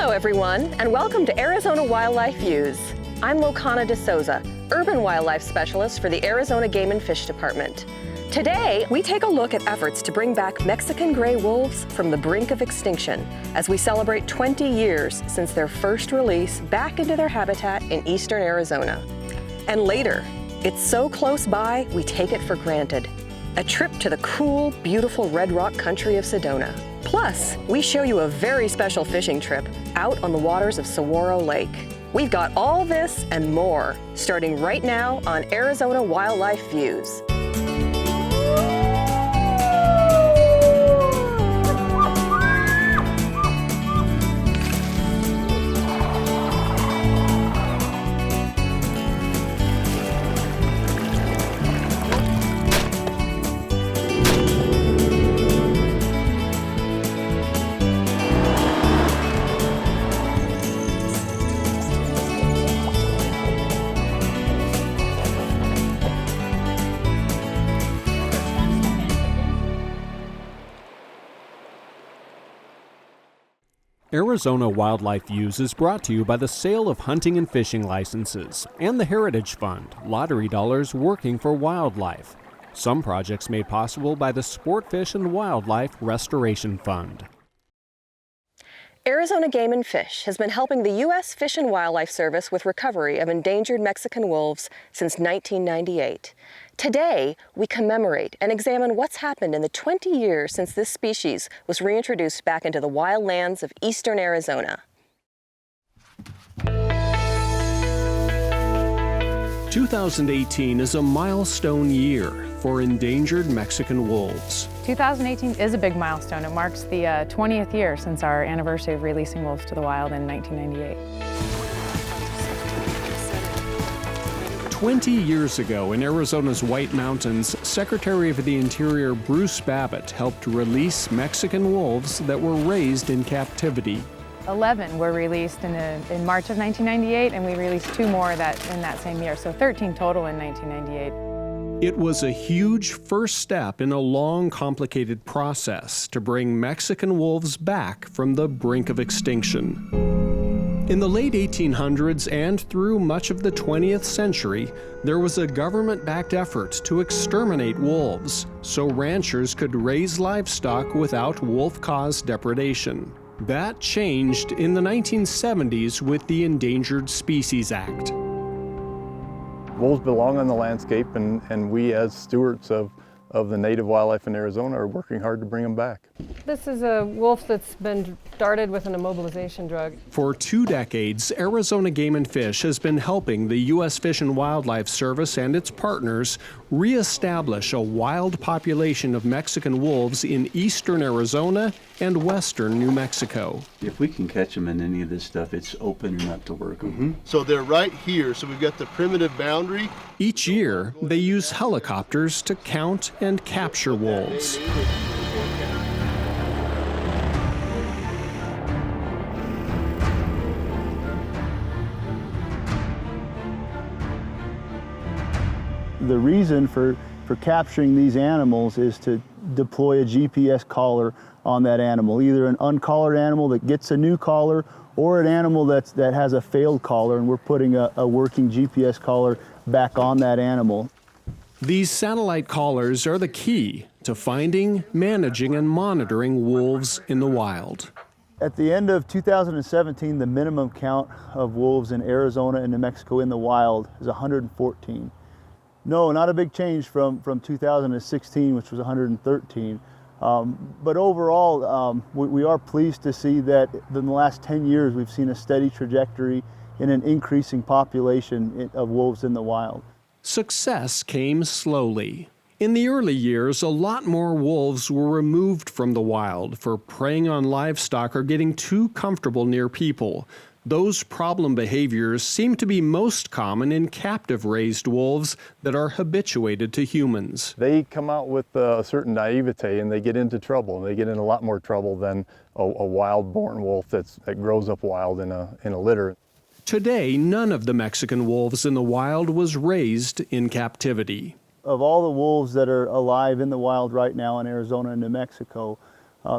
Hello everyone, and welcome to Arizona Wildlife Views. I'm Locana de Souza, Urban Wildlife Specialist for the Arizona Game and Fish Department. Today, we take a look at efforts to bring back Mexican gray wolves from the brink of extinction as we celebrate 20 years since their first release back into their habitat in eastern Arizona. And later, it's so close by, we take it for granted. A trip to the cool, beautiful red rock country of Sedona. Plus, we show you a very special fishing trip out on the waters of Saguaro Lake. We've got all this and more, starting right now on Arizona Wildlife Views. Arizona Wildlife Views is brought to you by the sale of hunting and fishing licenses and the Heritage Fund, lottery dollars working for wildlife. Some projects made possible by the Sport Fish and Wildlife Restoration Fund. Arizona Game and Fish has been helping the U.S. Fish and Wildlife Service with recovery of endangered Mexican wolves since 1998. Today, we commemorate and examine what's happened in the 20 years since this species was reintroduced back into the wild lands of eastern Arizona. 2018 is a milestone year for endangered Mexican wolves. 2018 is a big milestone. It marks the 20th year since our anniversary of releasing wolves to the wild in 1998. 20 years ago in Arizona's White Mountains, Secretary of the Interior Bruce Babbitt helped release Mexican wolves that were raised in captivity. 11 were released in March of 1998, and we released 2 more in that same year, so 13 total in 1998. It was a huge first step in a long, complicated process to bring Mexican wolves back from the brink of extinction. In the late 1800s and through much of the 20th century, there was a government-backed effort to exterminate wolves so ranchers could raise livestock without wolf-caused depredation. That changed in the 1970s with the Endangered Species Act. Wolves belong on the landscape, and we as stewards of the native wildlife in Arizona are working hard to bring them back. This is a wolf that's been started with an immobilization drug. For 2 decades, Arizona Game and Fish has been helping the U.S. Fish and Wildlife Service and its partners reestablish a wild population of Mexican wolves in eastern Arizona and western New Mexico. If we can catch them in any of this stuff, it's opening up to work them. So they're right here, so we've got the primitive boundary. Each year, they use helicopters to count and capture wolves. The reason for capturing these animals is to deploy a GPS collar on that animal, either an uncollared animal that gets a new collar or an animal that has a failed collar, and we're putting a working GPS collar back on that animal. These satellite collars are the key to finding, managing, and monitoring wolves in the wild. At the end of 2017, the minimum count of wolves in Arizona and New Mexico in the wild is 114. No, not a big change from 2016, which was 113. But overall, we are pleased to see that in the last 10 years, we've seen a steady trajectory in an increasing population of wolves in the wild. Success came slowly. In the early years, a lot more wolves were removed from the wild for preying on livestock or getting too comfortable near people. Those problem behaviors seem to be most common in captive-raised wolves that are habituated to humans. They come out with a certain naivete and they get into trouble. They get in a lot more trouble than a wild-born wolf that grows up wild in a litter. Today, none of the Mexican wolves in the wild was raised in captivity. Of all the wolves that are alive in the wild right now in Arizona and New Mexico,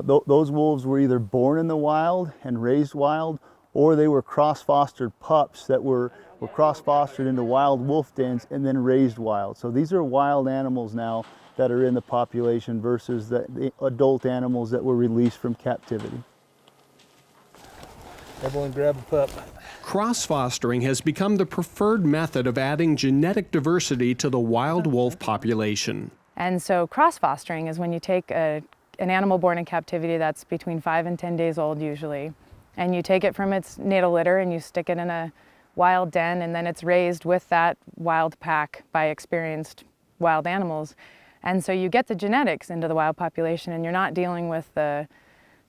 those wolves were either born in the wild and raised wild, or they were cross-fostered pups that were cross-fostered into wild wolf dens and then raised wild. So these are wild animals now that are in the population versus the adult animals that were released from captivity. Everyone grab a pup. Cross-fostering has become the preferred method of adding genetic diversity to the wild wolf population. And so cross-fostering is when you take an animal born in captivity that's between 5 and 10 days old usually, and you take it from its natal litter and you stick it in a wild den, and then it's raised with that wild pack by experienced wild animals. And so you get the genetics into the wild population, and you're not dealing with the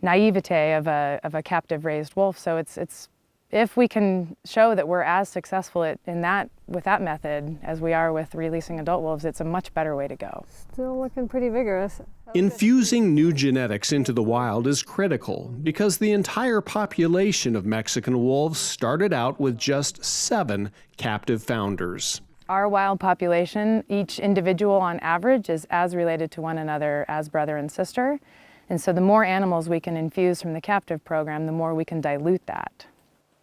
naivete of a captive raised wolf. So it's if we can show that we're as successful with that method as we are with releasing adult wolves, it's a much better way to go. Still looking pretty vigorous. Infusing new genetics into the wild is critical because the entire population of Mexican wolves started out with just 7 captive founders. Our wild population, each individual on average is as related to one another as brother and sister. And so the more animals we can infuse from the captive program, the more we can dilute that.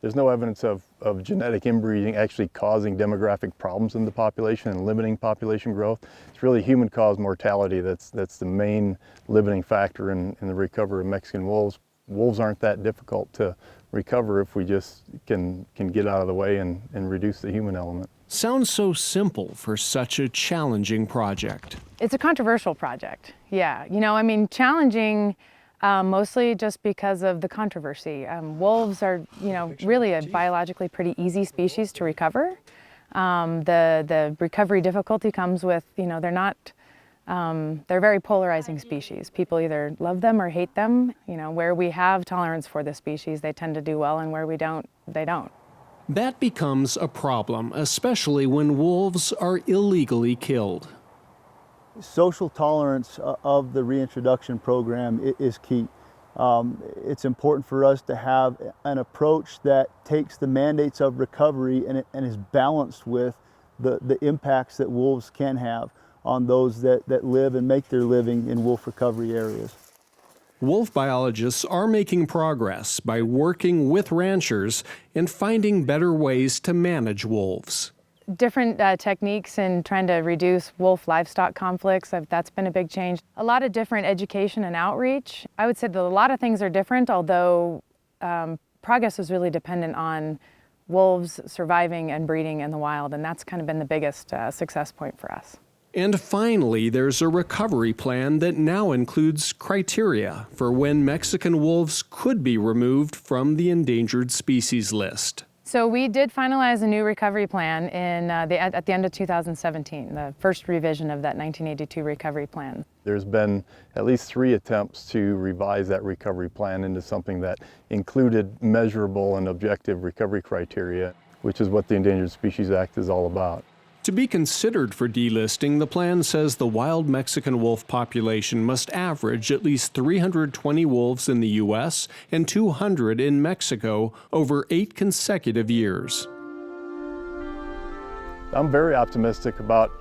There's no evidence of genetic inbreeding actually causing demographic problems in the population and limiting population growth. It's really human-caused mortality that's the main limiting factor in the recovery of Mexican wolves. Wolves aren't that difficult to recover if we just can get out of the way and reduce the human element. Sounds so simple for such a challenging project. It's a controversial project, yeah. You know, I mean, challenging mostly just because of the controversy. Wolves are, you know, really a biologically pretty easy species to recover. The recovery difficulty comes with, you know, they're very polarizing species. People either love them or hate them. You know, where we have tolerance for the species, they tend to do well, and where we don't, they don't. That becomes a problem, especially when wolves are illegally killed. Social tolerance of the reintroduction program is key. It's important for us to have an approach that takes the mandates of recovery and is balanced with the impacts that wolves can have on those that live and make their living in wolf recovery areas. Wolf biologists are making progress by working with ranchers and finding better ways to manage wolves. Different techniques in trying to reduce wolf-livestock conflicts, that's been a big change. A lot of different education and outreach. I would say that a lot of things are different, although progress is really dependent on wolves surviving and breeding in the wild, and that's kind of been the biggest success point for us. And finally, there's a recovery plan that now includes criteria for when Mexican wolves could be removed from the endangered species list. So we did finalize a new recovery plan at the end of 2017, the first revision of that 1982 recovery plan. There's been at least 3 attempts to revise that recovery plan into something that included measurable and objective recovery criteria, which is what the Endangered Species Act is all about. To be considered for delisting, the plan says the wild Mexican wolf population must average at least 320 wolves in the U.S. and 200 in Mexico over 8 consecutive years. I'm very optimistic about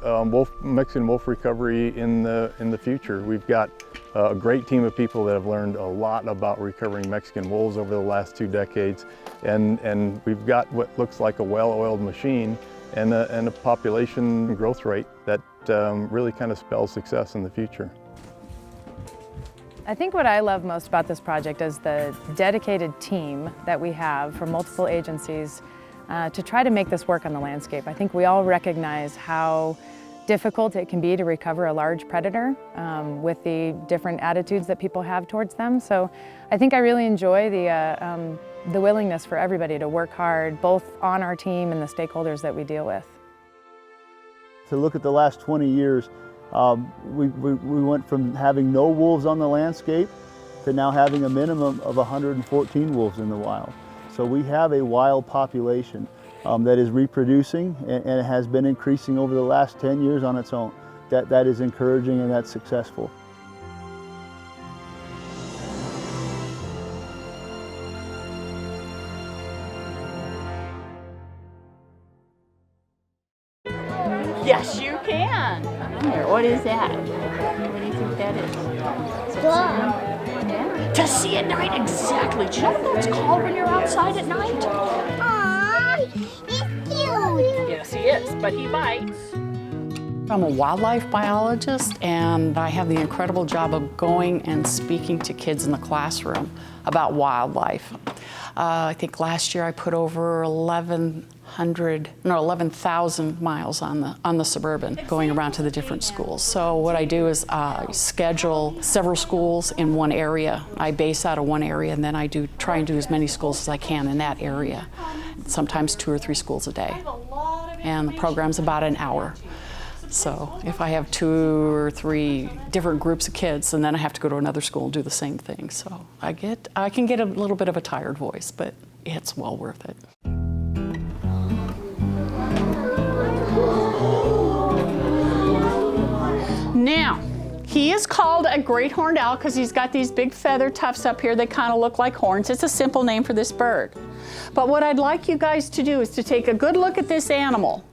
Mexican wolf recovery in the future. We've got a great team of people that have learned a lot about recovering Mexican wolves over the last 2 decades, and we've got what looks like a well-oiled machine and a population growth rate that really kind of spells success in the future. I think what I love most about this project is the dedicated team that we have from multiple agencies to try to make this work on the landscape. I think we all recognize how difficult it can be to recover a large predator with the different attitudes that people have towards them. So I think I really enjoy the willingness for everybody to work hard, both on our team and the stakeholders that we deal with. To look at the last 20 years, we went from having no wolves on the landscape to now having a minimum of 114 wolves in the wild. So we have a wild population that is reproducing and has been increasing over the last 10 years on its own. That is encouraging and that's successful. Yes, you can. Here, what is that? What do you think that is? Is that To see at night, exactly. Do you know what that's called when you're outside at night? Aww, he's cute. Yes, he is, but he bites. I'm a wildlife biologist, and I have the incredible job of going and speaking to kids in the classroom about wildlife. I think last year I put over 11,000 miles on the Suburban, going around to the different schools. So what I do is schedule several schools in one area. I base out of one area, and then I try and do as many schools as I can in that area. Sometimes 2 or 3 schools a day. And the program's about an hour. So if I have 2 or 3 different groups of kids, and then I have to go to another school and do the same thing. So I can get a little bit of a tired voice, but it's well worth it. Now, he is called a great horned owl because he's got these big feather tufts up here that kind of look like horns. It's a simple name for this bird. But what I'd like you guys to do is to take a good look at this animal.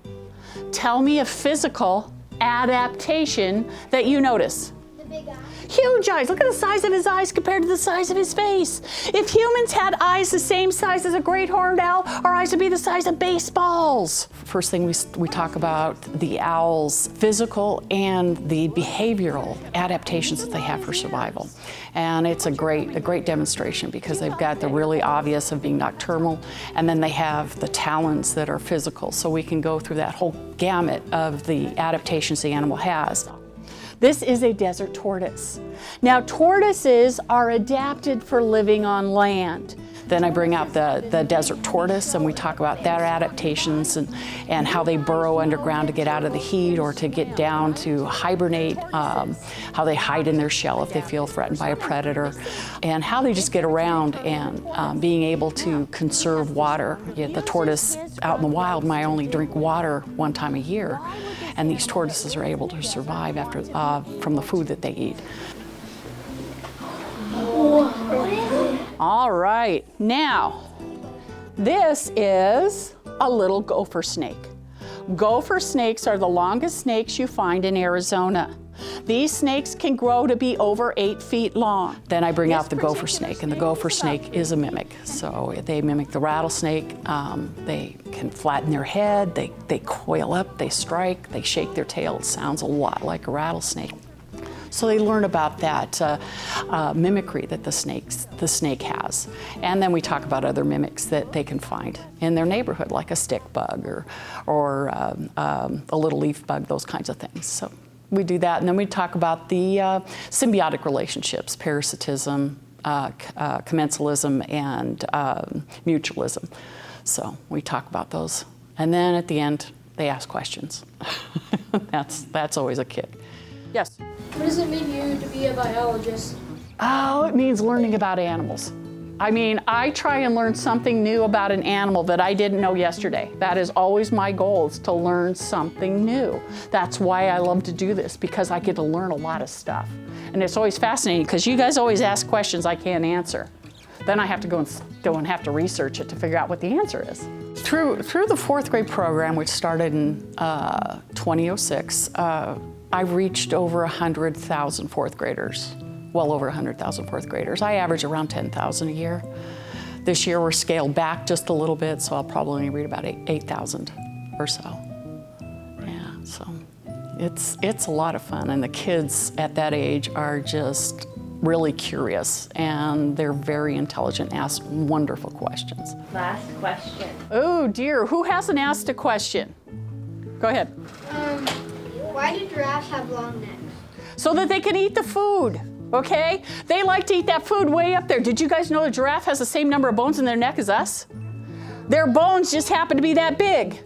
Tell me a physical adaptation that you notice. The big eye. Huge eyes. Look at the size of his eyes compared to the size of his face. If humans had eyes the same size as a great horned owl, our eyes would be the size of baseballs. First thing we talk about the owl's physical and the behavioral adaptations that they have for survival. And it's a great demonstration because they've got the really obvious of being nocturnal, and then they have the talons that are physical. So we can go through that whole gamut of the adaptations the animal has. This is a desert tortoise. Now, tortoises are adapted for living on land. Then I bring out the desert tortoise, and we talk about their adaptations and how they burrow underground to get out of the heat or to get down to hibernate, how they hide in their shell if they feel threatened by a predator, and how they just get around and being able to conserve water. The tortoise out in the wild might only drink water 1 time a year, and these tortoises are able to survive from the food that they eat. All right, now, this is a little gopher snake. Gopher snakes are the longest snakes you find in Arizona. These snakes can grow to be over 8 feet long. Then I bring out the gopher snake, and the gopher snake is a mimic. So they mimic the rattlesnake. They can flatten their head, they coil up, they strike, they shake their tail. It sounds a lot like a rattlesnake. So they learn about that mimicry that the snake has. And then we talk about other mimics that they can find in their neighborhood, like a stick bug or a little leaf bug, those kinds of things. So we do that, and then we talk about the symbiotic relationships, parasitism, commensalism, and mutualism. So we talk about those. And then at the end, they ask questions. That's always a kick. Yes? What does it mean you to be a biologist? Oh, it means learning about animals. I mean, I try and learn something new about an animal that I didn't know yesterday. That is always my goal, is to learn something new. That's why I love to do this, because I get to learn a lot of stuff. And it's always fascinating, because you guys always ask questions I can't answer. Then I have to go and have to research it to figure out what the answer is. Through the 4th grade program, which started in 2006, I've reached over 100,000 4th graders. Well over 100,000 4th graders. I average around 10,000 a year. This year we're scaled back just a little bit, so I'll probably only read about 8,000 or so. Yeah, so it's a lot of fun, and the kids at that age are just really curious, and they're very intelligent, ask wonderful questions. Last question. Oh dear, who hasn't asked a question? Go ahead. Why do giraffes have long necks? So that they can eat the food. Okay? They like to eat that food way up there. Did you guys know a giraffe has the same number of bones in their neck as us? Their bones just happen to be that big.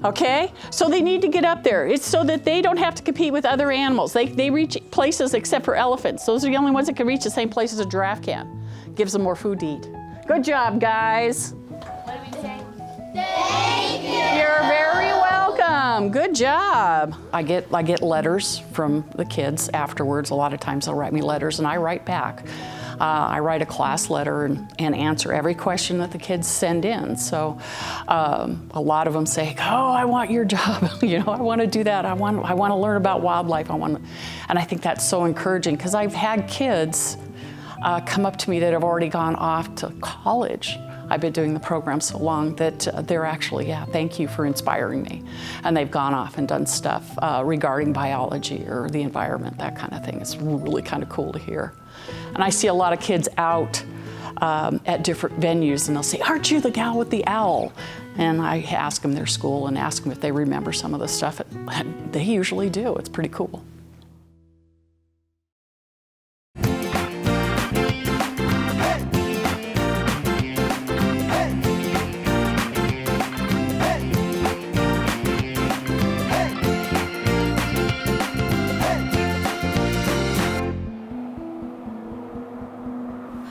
Okay? So they need to get up there. It's so that they don't have to compete with other animals. They reach places except for elephants. Those are the only ones that can reach the same places a giraffe can. Gives them more food to eat. Good job, guys. What do we say? Thank you. You're very welcome. Good job. I get letters from the kids afterwards. A lot of times they'll write me letters, and I write back. I write a class letter and answer every question that the kids send in. So a lot of them say, "Oh, I want your job. I want to do that. I want to learn about wildlife. And I think that's so encouraging, because I've had kids come up to me that have already gone off to college. I've been doing the program so long that they're actually, yeah, thank you for inspiring me. And they've gone off and done stuff regarding biology or the environment, that kind of thing. It's really kind of cool to hear. And I see a lot of kids out at different venues, and they'll say, "Aren't you the gal with the owl?" And I ask them their school and ask them if they remember some of the stuff. They usually do. It's pretty cool.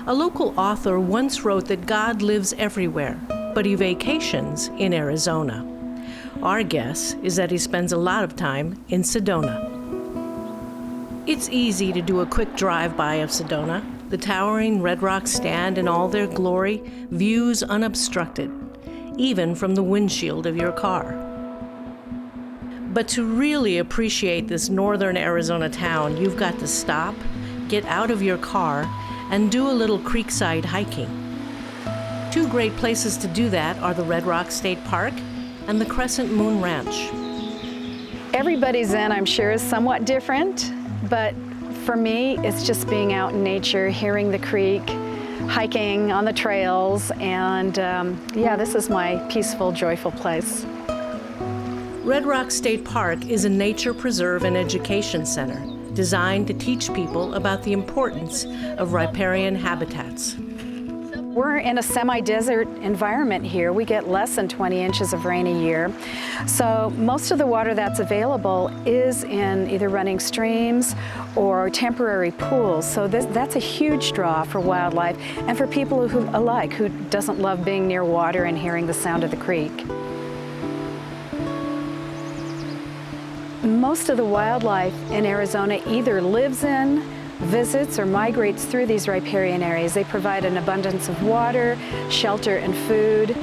A local author once wrote that God lives everywhere, but he vacations in Arizona. Our guess is that he spends a lot of time in Sedona. It's easy to do a quick drive-by of Sedona. The towering red rocks stand in all their glory, views unobstructed, even from the windshield of your car. But to really appreciate this northern Arizona town, you've got to stop, get out of your car, and do a little creekside hiking. Two great places to do that are the Red Rock State Park and the Crescent Moon Ranch. Everybody's Zen, I'm sure, is somewhat different, but for me, it's just being out in nature, hearing the creek, hiking on the trails, and yeah, this is my peaceful, joyful place. Red Rock State Park is a nature preserve and education center designed to teach people about the importance of riparian habitats. We're in a semi-desert environment here. We get less than 20 inches of rain a year. So most of the water that's available is in either running streams or temporary pools. So that's a huge draw for wildlife and for people who doesn't love being near water and hearing the sound of the creek. Most of the wildlife in Arizona either lives in, visits, or migrates through these riparian areas. They provide an abundance of water, shelter, and food.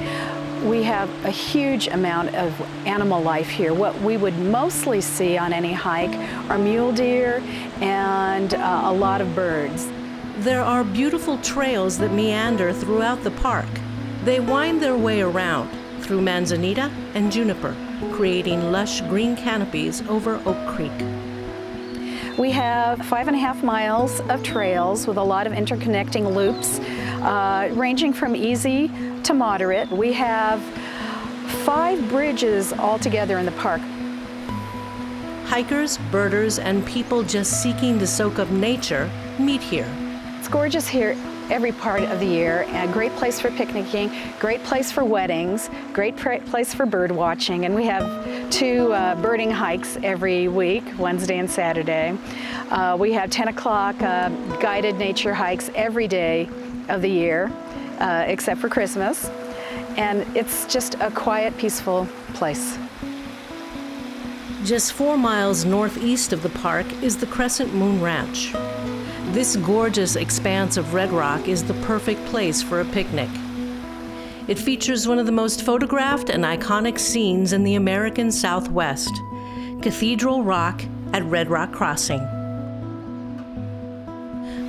We have a huge amount of animal life here. What we would mostly see on any hike are mule deer and a lot of birds. There are beautiful trails that meander throughout the park. They wind their way around through manzanita and juniper, creating lush green canopies over Oak Creek. We have 5.5 miles of trails with a lot of interconnecting loops, ranging from easy to moderate. We have 5 bridges altogether in the park. Hikers, birders, and people just seeking to soak up nature meet here. It's gorgeous here every part of the year. A great place for picnicking, great place for weddings, great place for bird watching, and we have 2 birding hikes every week, Wednesday and Saturday. We have 10 o'clock guided nature hikes every day of the year, except for Christmas. And it's just a quiet, peaceful place. Just 4 miles northeast of the park is the Crescent Moon Ranch. This gorgeous expanse of red rock is the perfect place for a picnic. It features one of the most photographed and iconic scenes in the American Southwest, Cathedral Rock at Red Rock Crossing.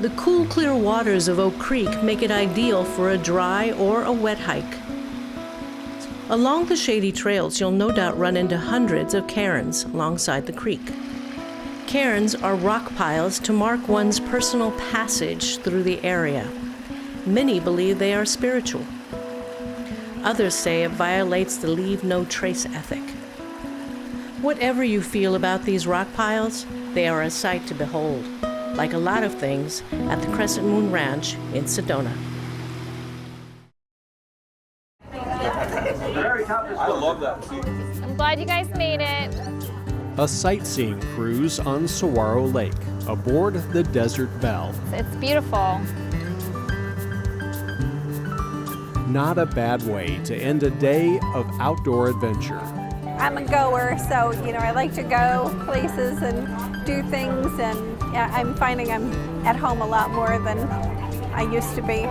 The cool, clear waters of Oak Creek make it ideal for a dry or a wet hike. Along the shady trails, you'll no doubt run into hundreds of cairns alongside the creek. Cairns are rock piles to mark one's personal passage through the area. Many believe they are spiritual. Others say it violates the leave no trace ethic. Whatever you feel about these rock piles, they are a sight to behold, like a lot of things at the Crescent Moon Ranch in Sedona. I love that. I'm glad you guys made it. A sightseeing cruise on Saguaro Lake, aboard the Desert Belle. It's beautiful. Not a bad way to end a day of outdoor adventure. I'm a goer, so I like to go places and do things, and I'm finding I'm at home a lot more than I used to be.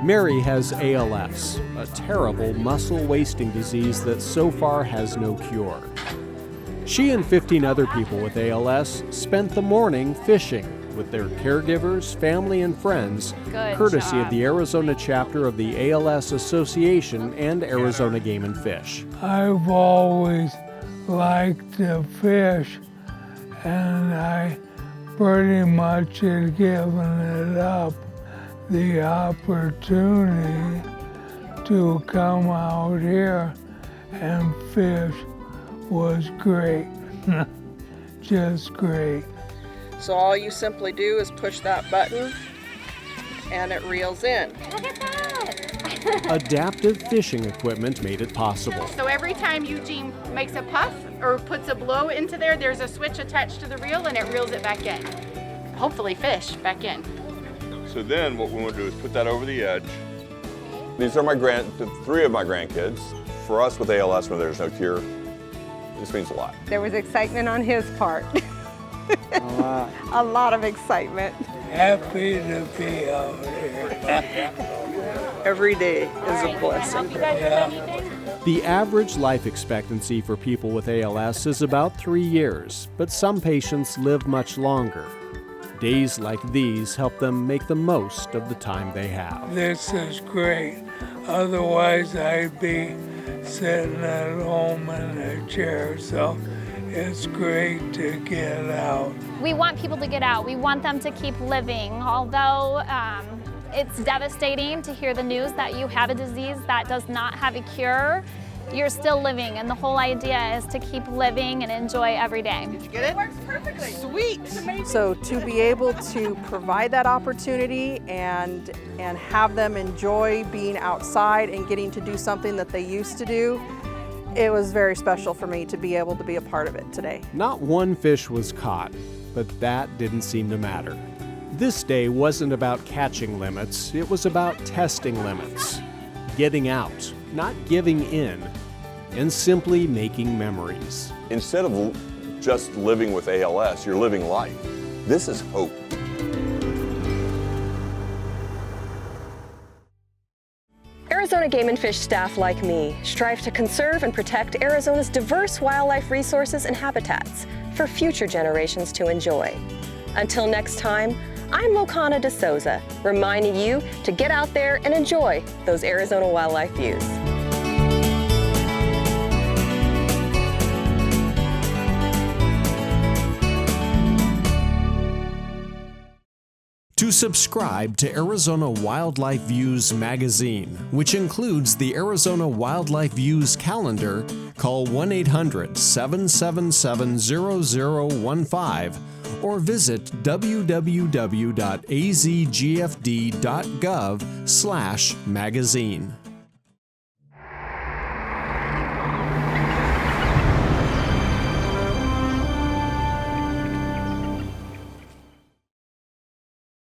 Mary has ALS, a terrible muscle wasting disease that so far has no cure. She and 15 other people with ALS spent the morning fishing with their caregivers, family, and friends, Good courtesy job. of the Arizona chapter of the ALS Association and Arizona Game and Fish. I've always liked to fish, and I pretty much had given it up. The opportunity to come out here and fish was great, just great. So all you simply do is push that button and it reels in. Look at that! Adaptive fishing equipment made it possible. So every time Eugene makes a puff or puts a blow into there, there's a switch attached to the reel and it reels it back in. Hopefully fish back in. So then what we want to do is put that over the edge. These are three of my grandkids. For us with ALS, when there's no cure, this means a lot. There was excitement on his part. A lot of excitement. Happy to be out here. Every day is a blessing. The average life expectancy for people with ALS is about 3 years, but some patients live much longer. Days like these help them make the most of the time they have. This is great. Otherwise, I'd be sitting at home in a chair, so it's great to get out. We want people to get out. We want them to keep living. Although it's devastating to hear the news that you have a disease that does not have a cure, you're still living, and the whole idea is to keep living and enjoy every day. Did you get it? It works perfectly. Sweet. So to be able to provide that opportunity and have them enjoy being outside and getting to do something that they used to do, it was very special for me to be able to be a part of it today. Not one fish was caught, but that didn't seem to matter. This day wasn't about catching limits, it was about testing limits. Getting out, not giving in, and simply making memories. Instead of just living with ALS, you're living life. This is hope. Arizona Game and Fish staff like me strive to conserve and protect Arizona's diverse wildlife resources and habitats for future generations to enjoy. Until next time, I'm Locana de Souza, reminding you to get out there and enjoy those Arizona wildlife views. To subscribe to Arizona Wildlife Views magazine, which includes the Arizona Wildlife Views calendar, call 1-800-777-0015 or visit www.azgfd.gov/magazine.